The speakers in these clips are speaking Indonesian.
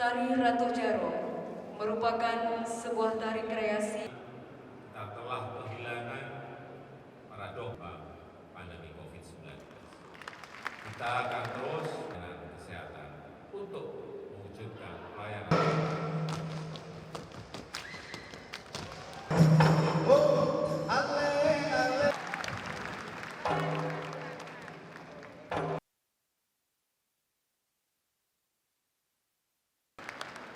Tari Ratu Jaro merupakan sebuah tari kreasi. Kita telah kehilangan para dokter pandemi COVID-19. Kita akan terus dengan kesehatan untuk mewujudkan pelayanan.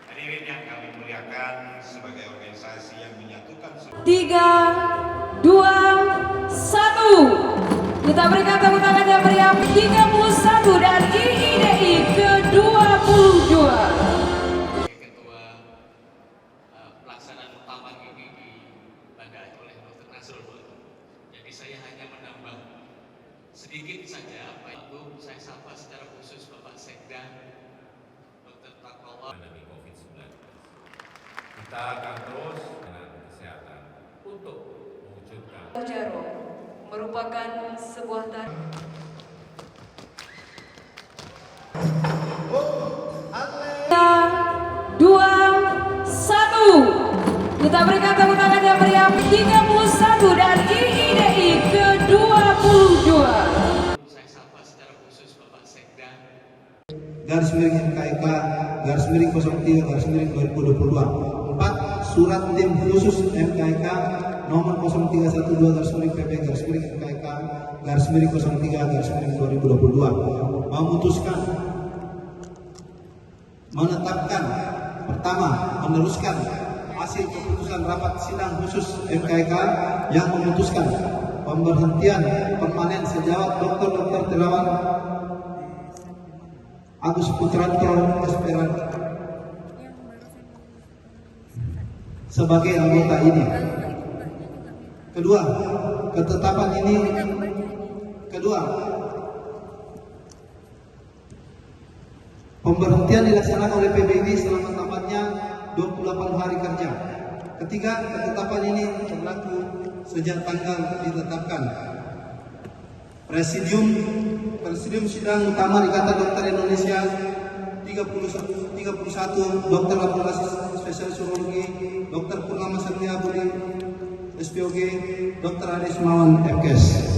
Hadirin yang kami muliakan, sebagai organisasi yang menyatukan 3, 2, 1. Kita berikan tepuk tangan yang meriah 31 dan IIDI ke-22. Ketua pelaksanaan utama ini dibandahi oleh Dr. Nasrul. Jadi saya hanya menambah sedikit saja apa itu. Saya sapa secara khusus Bapak Sekda Dr. Takwallah. Pandemi COVID-19. Kita akan terus dengan kesehatan untuk mewujudkan. Jaro merupakan sebuah tari. 2, 1. Kita berikan tepuk tangan yang meriah 31 dan IIDI ke-22. Saya sapa secara khusus Bapak Sekda. Garis miring MKIK, garis miring 03, garis miring 2022. 4. Surat tim khusus MKIK nomor 0312, garis miring PP, garis miring MKIK, garis miring 03, garis miring 2022. Memutuskan, menetapkan, pertama, meneruskan hasil keputusan rapat sidang khusus MKIK yang memutuskan pemberhentian permanen sejawat Dr. Terawan Agus Putranto Esperan sebagai anggota ini. Kedua, ketetapan ini pemberhentian dilaksanakan oleh PBB selama-lamanya 28 hari kerja. Ketiga, ketetapan ini berlaku sejak tanggal ditetapkan. Presidium Sidang Utama Ikatan Dokter Indonesia 31 Dr. Laborasi Spesialis Urologi Dr. Purnama Satya Budi SPOG Dr. Aris Mawan FKes.